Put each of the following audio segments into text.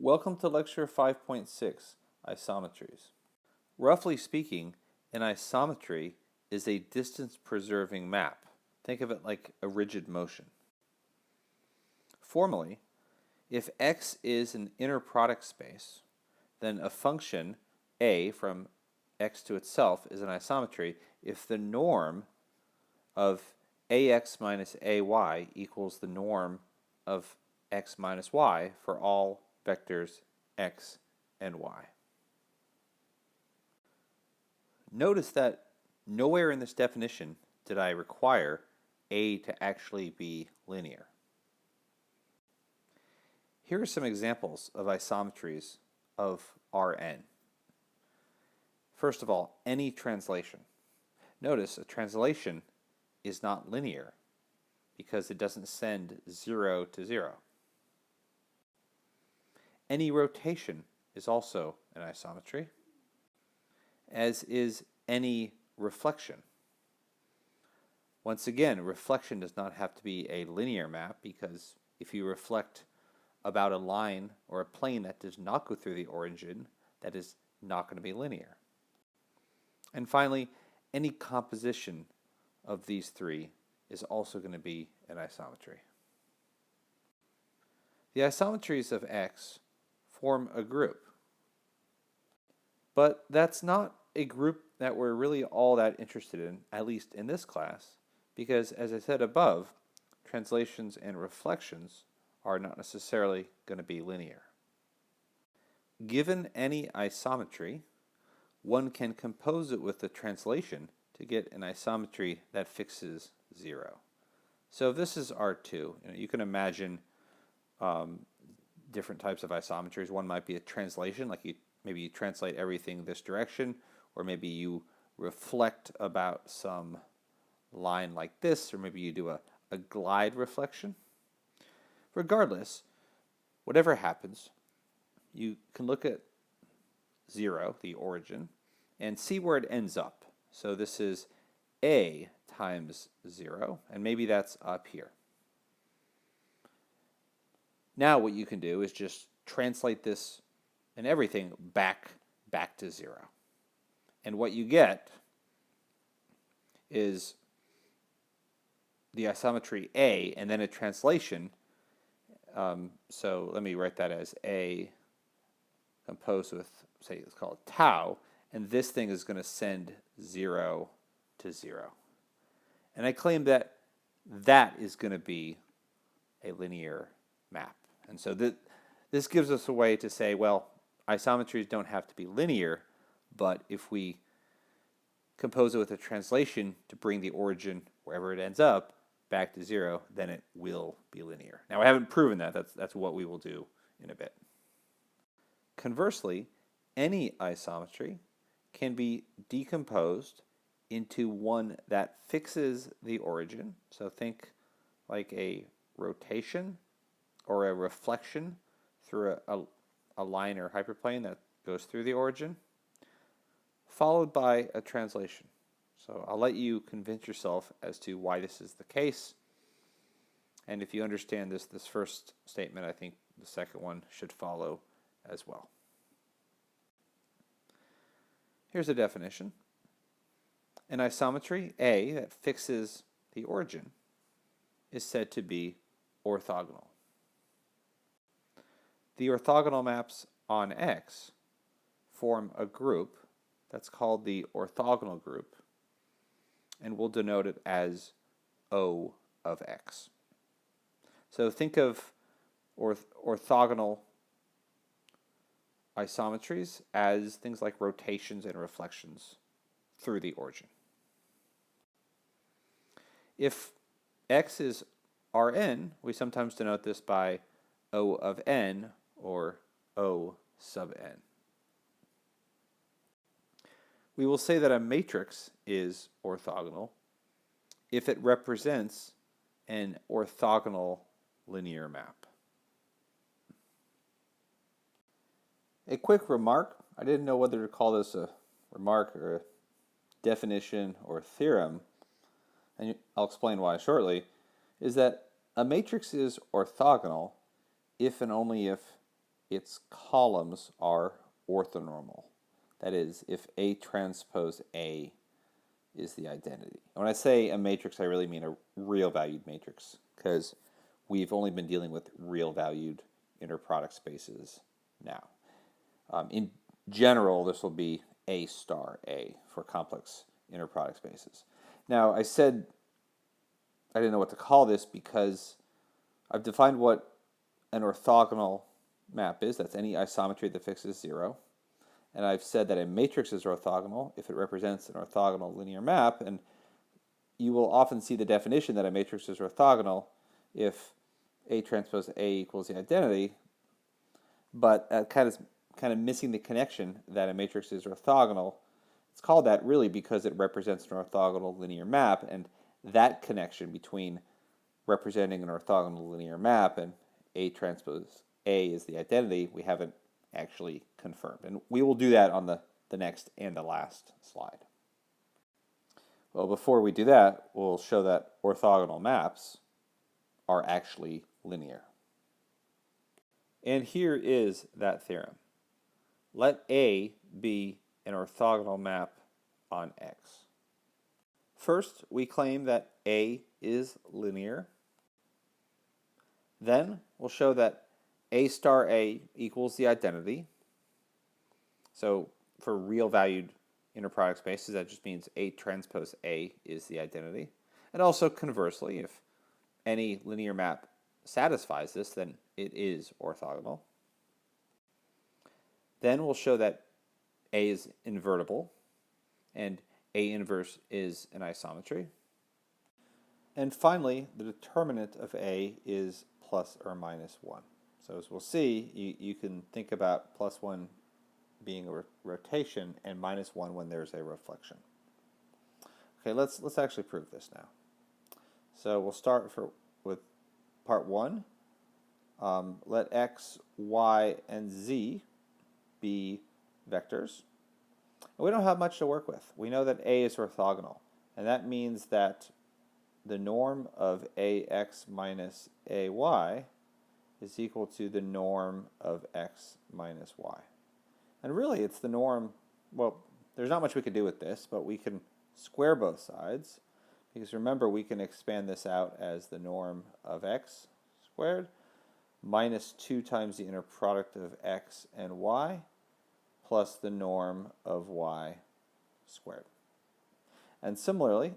Welcome to Lecture 5.6, Isometries. Roughly speaking, an isometry is a distance-preserving map. Think of it like a rigid motion. Formally, if X is an inner product space, then a function, A, from X to itself is an isometry if the norm of AX minus AY equals the norm of X minus Y for all vectors X and Y. Notice that nowhere in this definition did I require A to actually be linear. Here are some examples of isometries of Rn. First of all, any translation. Notice a translation is not linear because it doesn't send 0 to 0. Any rotation is also an isometry, as is any reflection. Once again, reflection does not have to be a linear map because if you reflect about a line or a plane that does not go through the origin, that is not going to be linear. And finally, any composition of these three is also going to be an isometry. The isometries of X form a group. But that's not a group that we're really all that interested in, at least in this class, because as I said above, translations and reflections are not necessarily going to be linear. Given any isometry, one can compose it with the translation to get an isometry that fixes 0. So if this is R2, you can imagine different types of isometries. One might be a translation, like maybe you translate everything this direction, or maybe you reflect about some line like this, or maybe you do a glide reflection. Regardless, whatever happens, you can look at 0, the origin, and see where it ends up. So this is A times 0, and maybe that's up here. Now what you can do is just translate this and everything back to 0. And what you get is the isometry A and then a translation. So let me write that as A composed with, say, let's call it tau, and this thing is going to send 0 to 0. And I claim that that is going to be a linear map. And so this gives us a way to say, well, isometries don't have to be linear, but if we compose it with a translation to bring the origin, wherever it ends up, back to 0, then it will be linear. Now, I haven't proven that. That's what we will do in a bit. Conversely, any isometry can be decomposed into one that fixes the origin. So think like a rotation or a reflection through a line or hyperplane that goes through the origin, followed by a translation. So I'll let you convince yourself as to why this is the case. And if you understand this first statement, I think the second one should follow as well. Here's a definition. An isometry, A, that fixes the origin is said to be orthogonal. The orthogonal maps on X form a group that's called the orthogonal group, and we'll denote it as O of X. So think of orthogonal isometries as things like rotations and reflections through the origin. If X is Rn, we sometimes denote this by O of n or O sub n. We will say that a matrix is orthogonal if it represents an orthogonal linear map. A quick remark, I didn't know whether to call this a remark or a definition or theorem, and I'll explain why shortly, is that a matrix is orthogonal if and only if its columns are orthonormal. That is, if A transpose A is the identity. When I say a matrix, I really mean a real valued matrix, because we've only been dealing with real valued inner product spaces now. In general, this will be A star A for complex inner product spaces. Now, I said I didn't know what to call this because I've defined what an orthogonal map is. That's any isometry that fixes 0. And I've said that a matrix is orthogonal if it represents an orthogonal linear map. And you will often see the definition that a matrix is orthogonal if A transpose A equals the identity. But kind of missing the connection that a matrix is orthogonal. It's called that really because it represents an orthogonal linear map, and that connection between representing an orthogonal linear map and A transpose A is the identity we haven't actually confirmed. And we will do that on the next and the last slide. Well, before we do that, we'll show that orthogonal maps are actually linear. And here is that theorem. Let A be an orthogonal map on X. First, we claim that A is linear. Then we'll show that A star A equals the identity. So for real valued inner product spaces, that just means A transpose A is the identity. And also conversely, if any linear map satisfies this, then it is orthogonal. Then we'll show that A is invertible, and A inverse is an isometry. And finally, the determinant of A is plus or minus 1. So as we'll see, you can think about plus 1 being a rotation and minus 1 when there's a reflection. Okay, let's actually prove this now. So we'll start with part 1. Let x, y, and z be vectors. And we don't have much to work with. We know that A is orthogonal, and that means that the norm of ax minus ay is equal to the norm of x minus y. And really, it's the norm. Well, there's not much we could do with this, but we can square both sides, because remember, we can expand this out as the norm of x squared minus 2 times the inner product of x and y plus the norm of y squared. And similarly,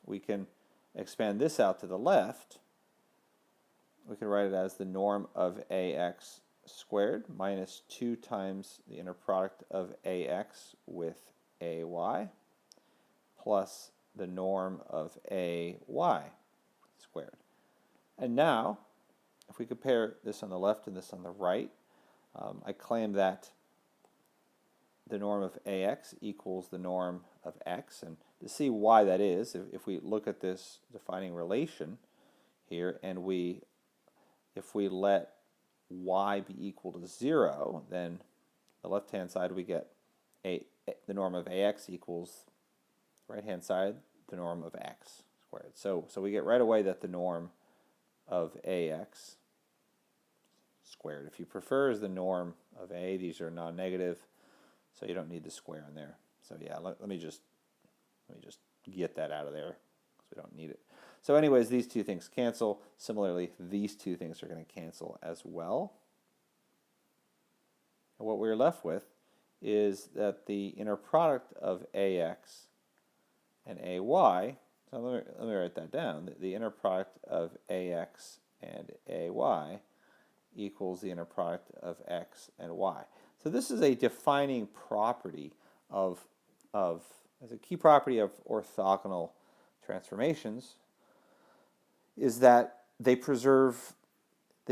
we can expand this out to the left. We can write it as the norm of ax squared minus 2 times the inner product of ax with ay plus the norm of ay squared. And now, if we compare this on the left and this on the right, I claim that the norm of ax equals the norm of x. And to see why that is, if we look at this defining relation here, and if we let y be equal to 0, then the left-hand side we get the norm of ax equals right-hand side the norm of x squared. So we get right away that the norm of ax squared, if you prefer, is the norm of a. These are non-negative, so you don't need the square in there. So yeah, let me just get that out of there because we don't need it. So anyways, these two things cancel. Similarly, these two things are going to cancel as well. And what we're left with is that the inner product of ax and ay, so let me write that down. The inner product of ax and ay equals the inner product of x and y. So this is a defining property as a key property of orthogonal transformations, is that they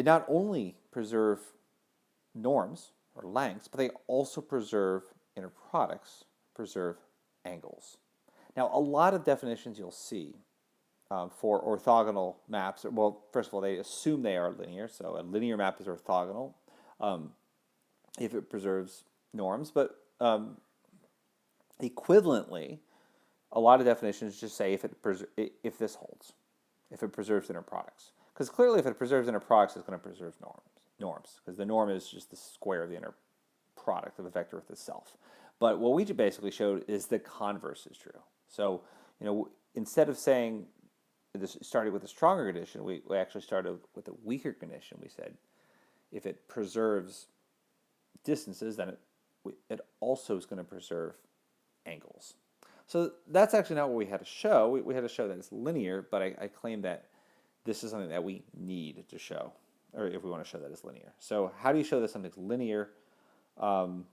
not only preserve norms or lengths, but they also preserve inner products, preserve angles. Now, a lot of definitions you'll see for orthogonal maps, well, first of all, they assume they are linear, so a linear map is orthogonal if it preserves norms, but equivalently, a lot of definitions just say if this holds, if it preserves inner products. Because clearly if it preserves inner products, it's going to preserve norms. norms, because the norm is just the square of the inner product of the vector with itself. But what we basically showed is the converse is true. So, instead of saying this started with a stronger condition, we actually started with a weaker condition. We said if it preserves distances, then it also is going to preserve angles. So that's actually not what we had to show. We had to show that it's linear, but I claim that this is something that we need to show, or if we want to show that it's linear. So how do you show that something's linear? So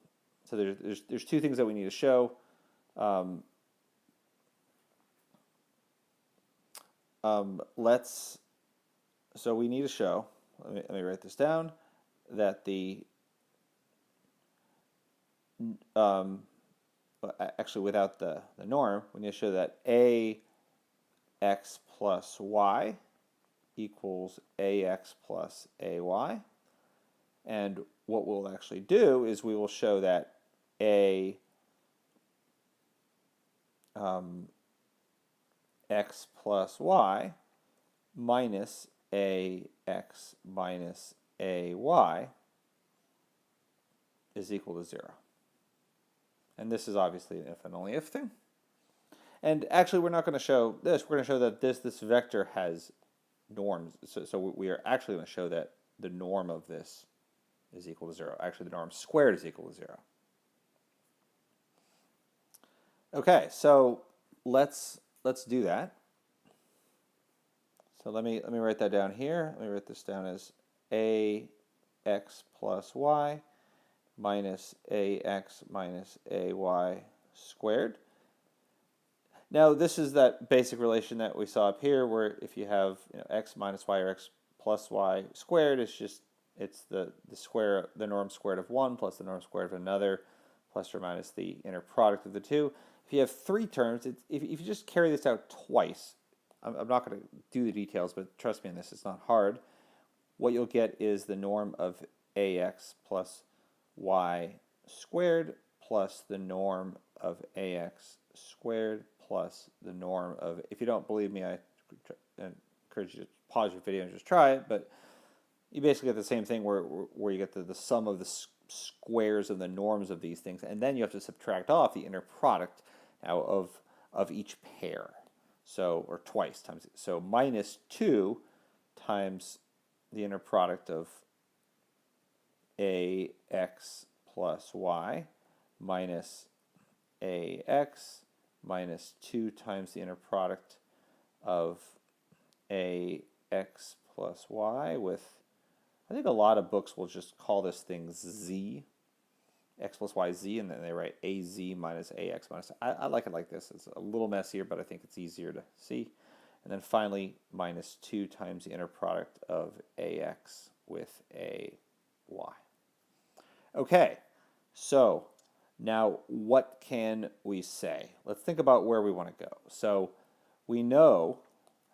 there's two things that we need to show. So we need to show, let me write this down, that the, actually without the norm, we need to show that ax plus y equals ax plus ay. And what we'll actually do is we will show that x plus y minus ax minus ay is equal to 0. And this is obviously an if and only if thing. And actually, we're not going to show this. We're going to show that this vector has norms. So we are actually going to show that the norm of this is equal to 0. Actually, the norm squared is equal to 0. Okay, so let's do that. So let me write that down here. Let me write this down as ax plus y minus ax minus ay squared. Now this is that basic relation that we saw up here, where if you have x minus y or x plus y squared, it's the norm squared of one plus the norm squared of another, plus or minus the inner product of the two. If you have three terms, if you just carry this out twice, I'm not going to do the details, but trust me on this, it's not hard. What you'll get is the norm of ax plus y squared plus the norm of ax squared plus the norm of, if you don't believe me, I encourage you to pause your video and just try it, but you basically get the same thing where you get the sum of the squares of the norms of these things, and then you have to subtract off the inner product now of each pair. So, or twice times, so minus 2 times the inner product of ax plus y minus ax minus 2 times the inner product of ax plus y with, I think a lot of books will just call this thing z, x plus y z, and then they write az minus ax minus, I like it like this. It's a little messier, but I think it's easier to see. And then finally, minus 2 times the inner product of ax with ay. Okay, so now what can we say? Let's think about where we want to go. So we know,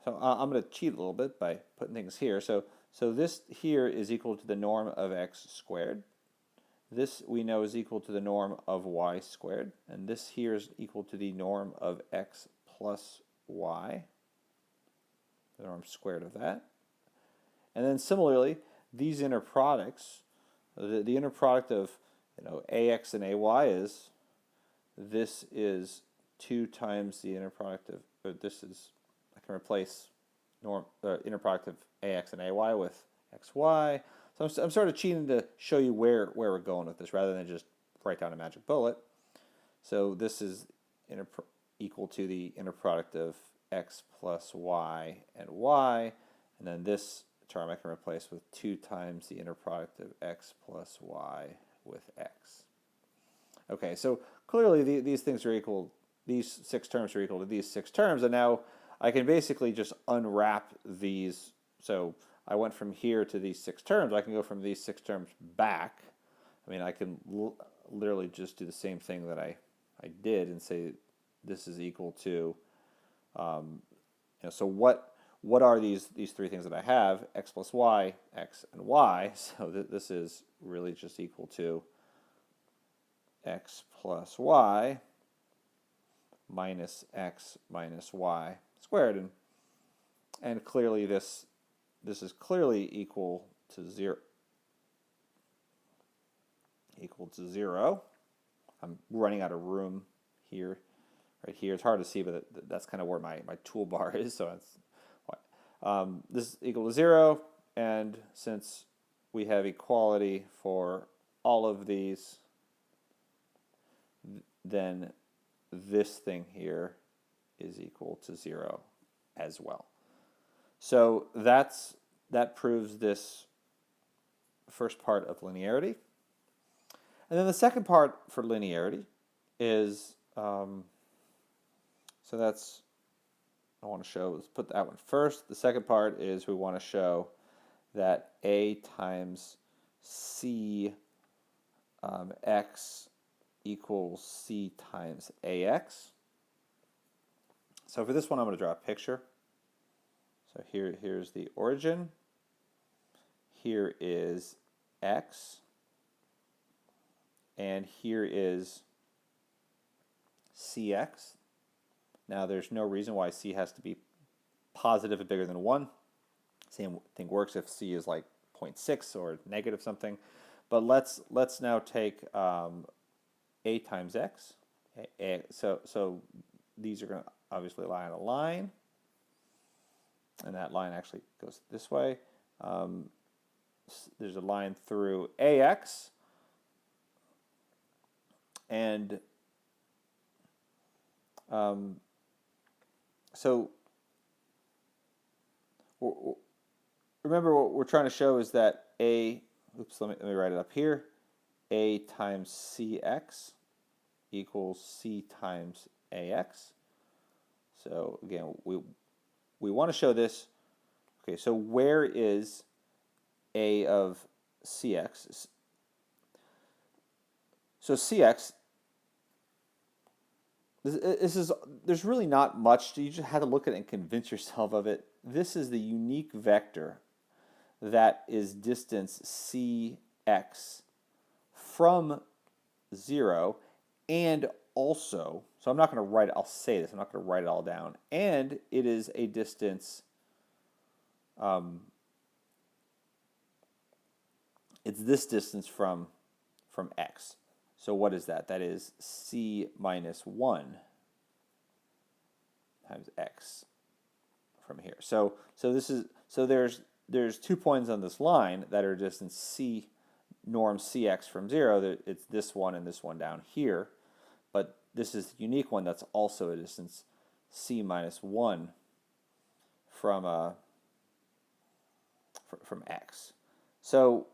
so I'm going to cheat a little bit by putting things here. So this here is equal to the norm of x squared. This we know is equal to the norm of y squared. And this here is equal to the norm of x plus y, the norm squared of that. And then similarly, these inner products, the inner product of ax and ay is, this is 2 times the inner product of, or this is, I can replace inner product of ax and ay with xy. So I'm sort of cheating to show you where we're going with this rather than just write down a magic bullet. So this is equal to the inner product of x plus y and y, and then this term I can replace with 2 times the inner product of x plus y with x. Okay, so clearly these things are equal, these 6 terms are equal to these 6 terms, and now I can basically just unwrap these. So I went from here to these 6 terms. I can go from these 6 terms back. I mean, I can literally just do the same thing that I did and say this is equal to, so what are these 3 things that I have? X plus y, x, and y. So this is really just equal to x plus y minus x minus y squared. And clearly this is clearly equal to 0. equal to 0. I'm running out of room here, right here. It's hard to see, but that's kind of where my toolbar is. So it's this is equal to 0, and since we have equality for all of these, then this thing here is equal to 0 as well. So that proves this first part of linearity. And then the second part for linearity is, so that's, I want to show, let's put that one first. The second part is we want to show that A times C x equals C times AX. So for this one, I'm going to draw a picture. So here's the origin. Here is x. And here is cx. Now there's no reason why c has to be positive and bigger than 1. Same thing works if c is like 0.6 or negative something. But let's now take a times x. So these are going to obviously lie on a line. And that line actually goes this way. There's a line through AX. And so remember what we're trying to show is that A, oops, let me write it up here. A times CX equals C times AX. So again, we want to show this. Okay, so where is A of CX? So CX, this is, there's really not much. You just have to look at it and convince yourself of it. This is the unique vector that is distance CX from 0, and also, so I'm not going to write it, I'll say this, I'm not going to write it all down, and it is a distance, it's this distance from X. So what is that? That is C minus 1 times X from here. So there's 2 points on this line that are distance C norm CX from 0. It's this one and this one down here. But this is the unique one that's also a distance C minus 1 from X. So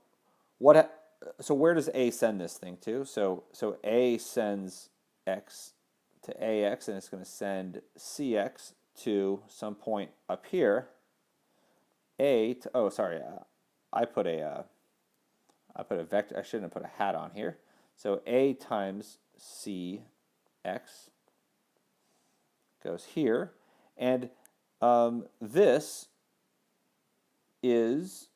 where does A send this thing to? So A sends X to AX, and it's going to send CX to some point up here. A to, oh sorry, I put a vector. I shouldn't have put a hat on here. So A times CX goes here, and this is,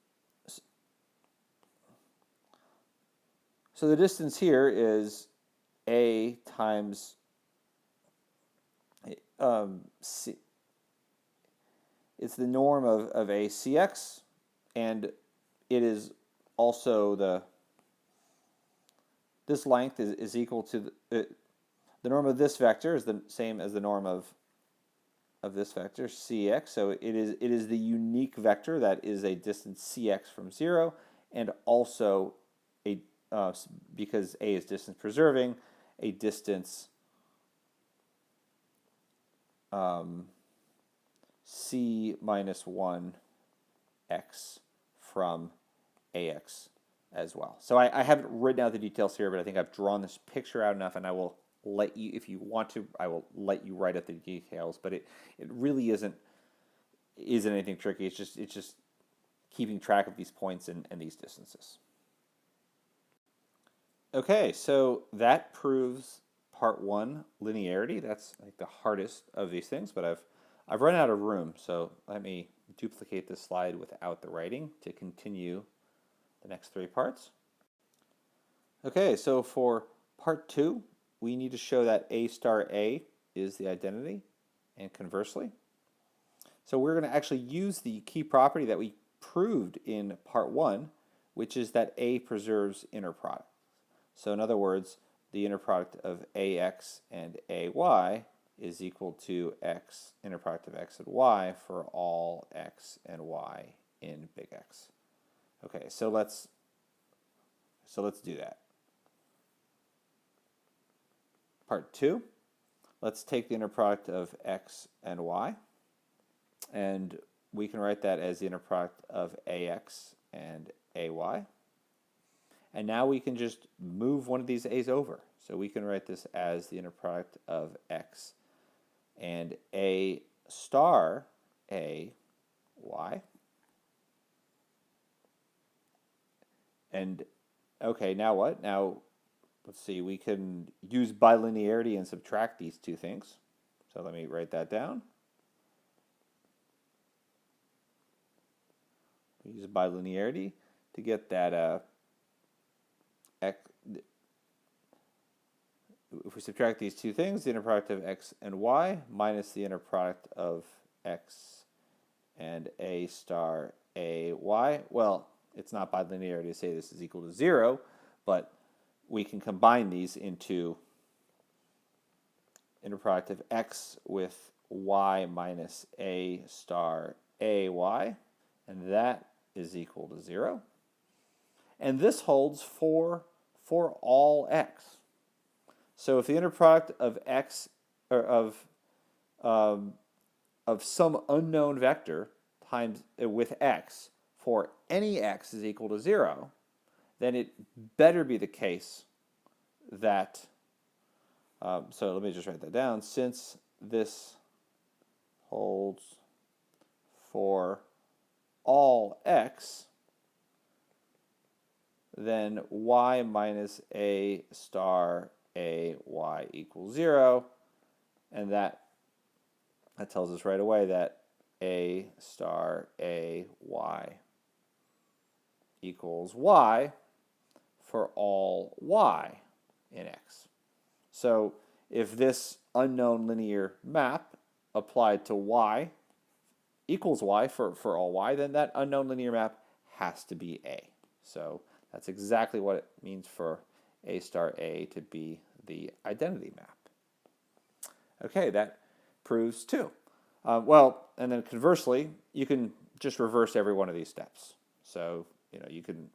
so the distance here is A times C. It's the norm of A CX, and it is also this length is equal to the norm of this vector is the same as the norm of this vector CX. So it is the unique vector that is a distance CX from 0, and also a because A is distance preserving, a distance C minus 1 X from AX as well. So I haven't written out the details here, but I think I've drawn this picture out enough, and I will let you, if you want to, I will let you write out the details, but it really isn't anything tricky. It's just keeping track of these points and these distances. Okay, so that proves part 1, linearity. That's like the hardest of these things, but I've run out of room, so let me duplicate this slide without the writing to continue the next 3 parts. Okay, so for part 2, we need to show that A star A is the identity, and conversely. So we're going to actually use the key property that we proved in part 1, which is that A preserves inner product. So in other words, the inner product of ax and ay is equal to inner product of x and y for all x and y in big X. Okay, so let's do that. Part 2, let's take the inner product of x and y, and we can write that as the inner product of ax and ay. And now we can just move one of these a's over. So we can write this as the inner product of x and a star a y. And okay, now what? Now let's see, we can use bilinearity and subtract these two things. So let me write that down. We use bilinearity to get that if we subtract these two things, the inner product of x and y minus the inner product of x and a star a y. Well, it's not bilinearity to say this is equal to 0, but we can combine these into inner product of x with y minus a star a y, and that is equal to 0. And this holds for all x. So if the inner product of x or of some unknown vector times with x for any x is equal to 0, then it better be the case that, so let me just write that down, since this holds for all x, then y minus a star a y equals 0, and that tells us right away that a star a y equals y for all y in X. So if this unknown linear map applied to y equals y for all y, then that unknown linear map has to be A. So that's exactly what it means for A star A to be the identity map. Okay, that proves 2. Well, and then conversely, you can just reverse every one of these steps. So, you can,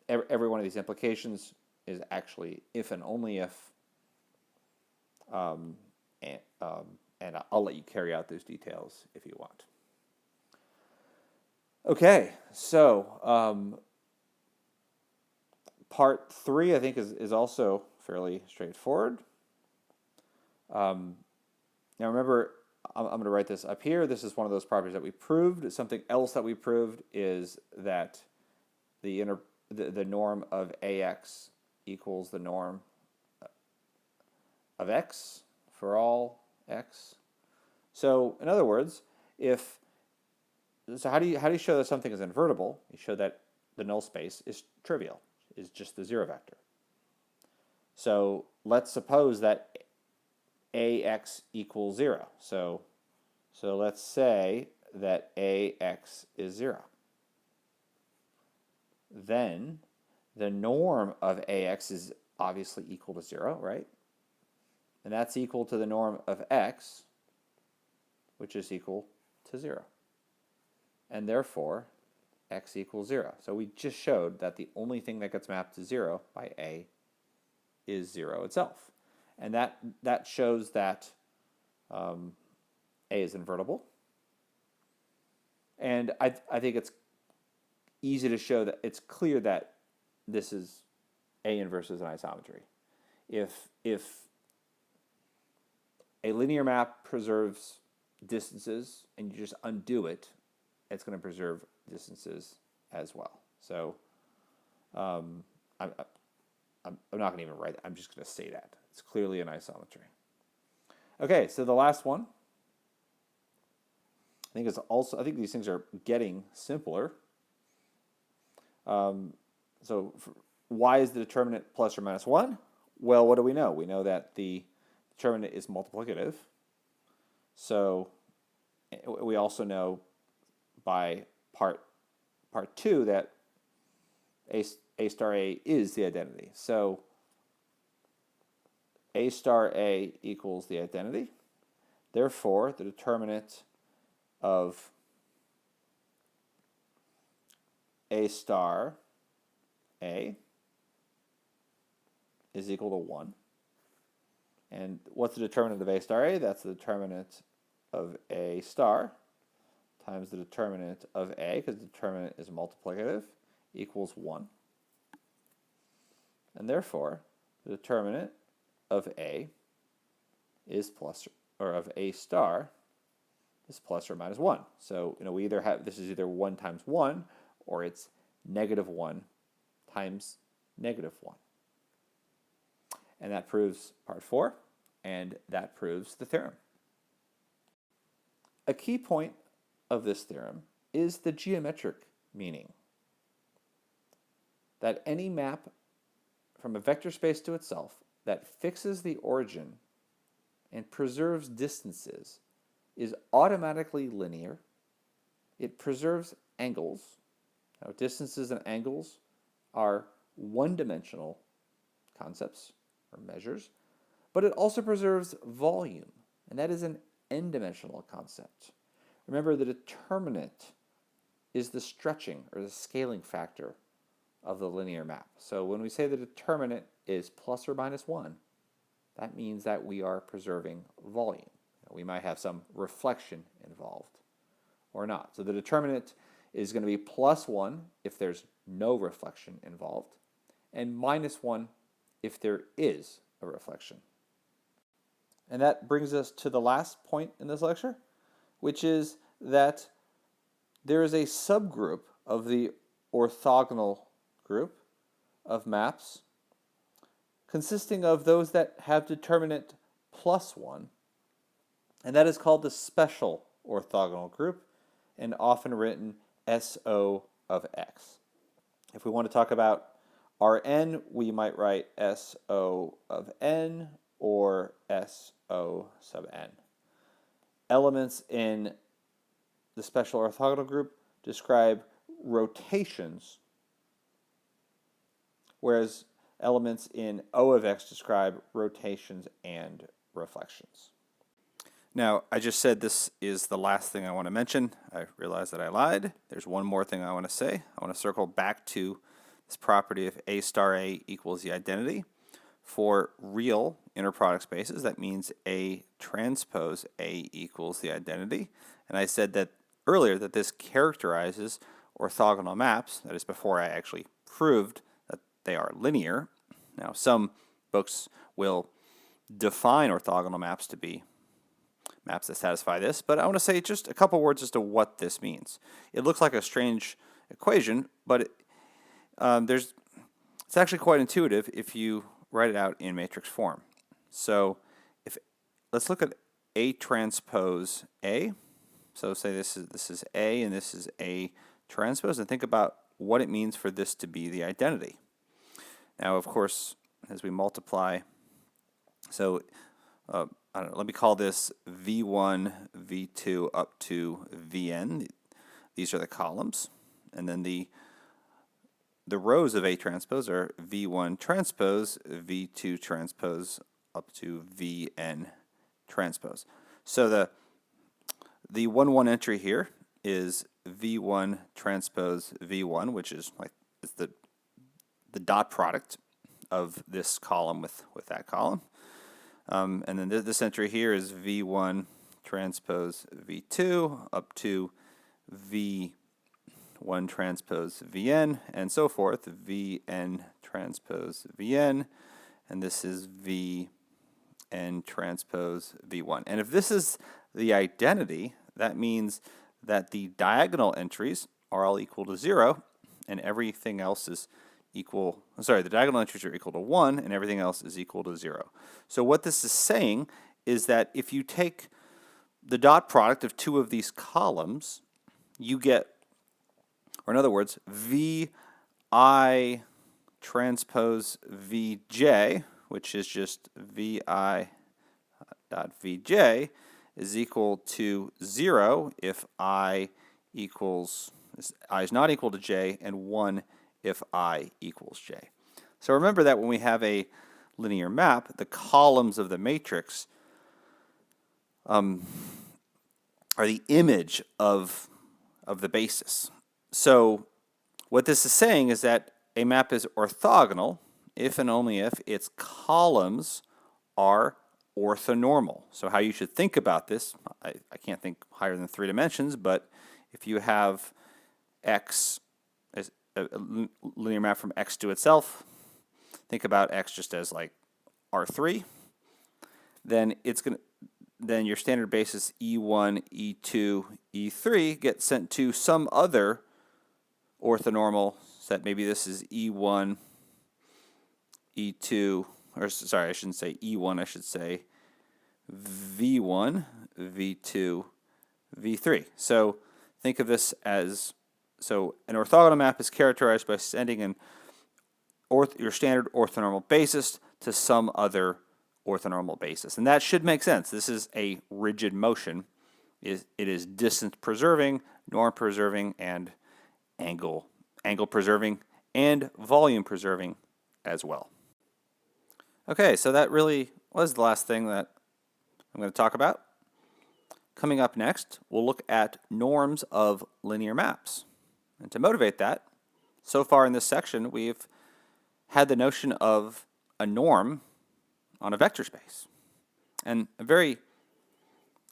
every one of these implications is actually if and only if, and I'll let you carry out those details if you want. Okay, so part 3 I think is also fairly straightforward. Now remember, I'm going to write this up here. This is one of those properties that we proved. Something else that we proved is that the norm of AX equals the norm of X for all X. So in other words, how do you show that something is invertible? You show that the null space is trivial, is just the 0 vector. So let's suppose that AX equals 0. So let's say that AX is 0. Then the norm of AX is obviously equal to 0, right? And that's equal to the norm of X, which is equal to 0. And therefore, X equals 0. So we just showed that the only thing that gets mapped to 0 by A is 0 itself. And that shows that A is invertible. And I think it's easy to show that it's clear that this is A inverse is an isometry. If a linear map preserves distances and you just undo it, it's going to preserve distances as well. So I'm not going to even write it. I'm just going to say that. It's clearly an isometry. Okay, so the last one. I think these things are getting simpler. Why is the determinant plus or minus 1? Well, what do we know? We know that the determinant is multiplicative. So we also know by part 2 that A star A is the identity. So A star A equals the identity. Therefore, the determinant of A star A is equal to 1. And what's the determinant of A star A? That's the determinant of A star times the determinant of A, because the determinant is multiplicative, equals 1. And therefore, the determinant of A is of A star is plus or minus 1. So, we either have, this is either 1 times 1, or it's negative 1 times negative 1. And that proves part 4, and that proves the theorem. A key point of this theorem is the geometric meaning. That any map from a vector space to itself that fixes the origin and preserves distances is automatically linear. It preserves angles. Now, distances and angles are one-dimensional concepts or measures, but it also preserves volume, and that is an n-dimensional concept. Remember, the determinant is the stretching or the scaling factor of the linear map. So when we say the determinant is plus or minus 1, that means that we are preserving volume. We might have some reflection involved or not. So the determinant is going to be plus 1 if there's no reflection involved, and minus 1 if there is a reflection. And that brings us to the last point in this lecture, which is that there is a subgroup of the orthogonal group of maps consisting of those that have determinant plus 1, and that is called the special orthogonal group, and often written SO of X. If we want to talk about Rn, we might write SO of n or SO sub n. Elements in the special orthogonal group describe rotations, whereas elements in O of X describe rotations and reflections. Now, I just said this is the last thing I want to mention. I realize that I lied. There's one more thing I want to say. I want to circle back to this property of A star A equals the identity. For real inner product spaces, that means A transpose A equals the identity. And I said that earlier that this characterizes orthogonal maps. That is before I actually proved that they are linear. Now, some books will define orthogonal maps to be maps that satisfy this, but I want to say just a couple words as to what this means. It looks like a strange equation, but it's actually quite intuitive if you write it out in matrix form. So let's look at A transpose A. So say this is A and this is A transpose, and think about what it means for this to be the identity. Now, of course, as we multiply, so I don't know, let me call this V1, V2 up to Vn. These are the columns, and then the rows of A transpose are V1 transpose, V2 transpose, up to Vn transpose. So the 1-1 entry here is V1 transpose V1, which is like the dot product of this column with that column. And then this entry here is V1 transpose V2 up to V1 transpose Vn, and so forth, Vn transpose Vn, and this is Vn transpose V1. And if this is the identity, that means that the diagonal entries are all equal to 0, and everything else is equal, the diagonal entries are equal to 1, and everything else is equal to 0. So what this is saying is that if you take the dot product of two of these columns, you get, or in other words, Vi transpose Vj, which is just Vi dot Vj, is equal to 0 if I is not equal to j, and 1 if I equals j. So remember that when we have a linear map, the columns of the matrix are the image of the basis. So what this is saying is that a map is orthogonal if and only if its columns are orthonormal. So how you should think about this, I can't think higher than 3 dimensions, but if you have x, as a linear map from x to itself, think about x just as like R3, then then your standard basis E1, E2, E3 get sent to some other orthonormal set. Maybe this is E1, E2, or sorry, I shouldn't say E1, I should say V1, V2, V3. So think of this as, so an orthogonal map is characterized by sending your standard orthonormal basis to some other orthonormal basis. And that should make sense. This is a rigid motion. It is distance preserving, norm preserving, and angle preserving, and volume preserving as well. Okay, so that really was the last thing that I'm going to talk about. Coming up next, we'll look at norms of linear maps. And to motivate that, so far in this section, we've had the notion of a norm on a vector space. And a very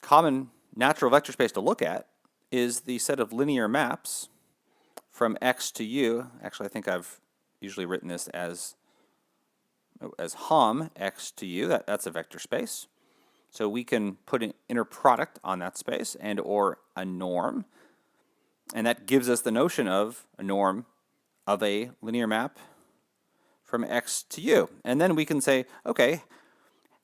common natural vector space to look at is the set of linear maps from x to u. Actually, I think I've usually written this as hom x to u. That's a vector space. So we can put an inner product on that space and or a norm. And that gives us the notion of a norm of a linear map from x to u. And then we can say, okay,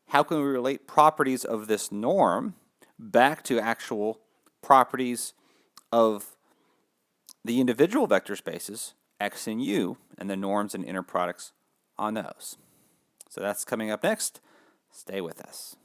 how can we relate properties of this norm back to actual properties of the individual vector spaces, x and u, and the norms and inner products on those. So that's coming up next. Stay with us.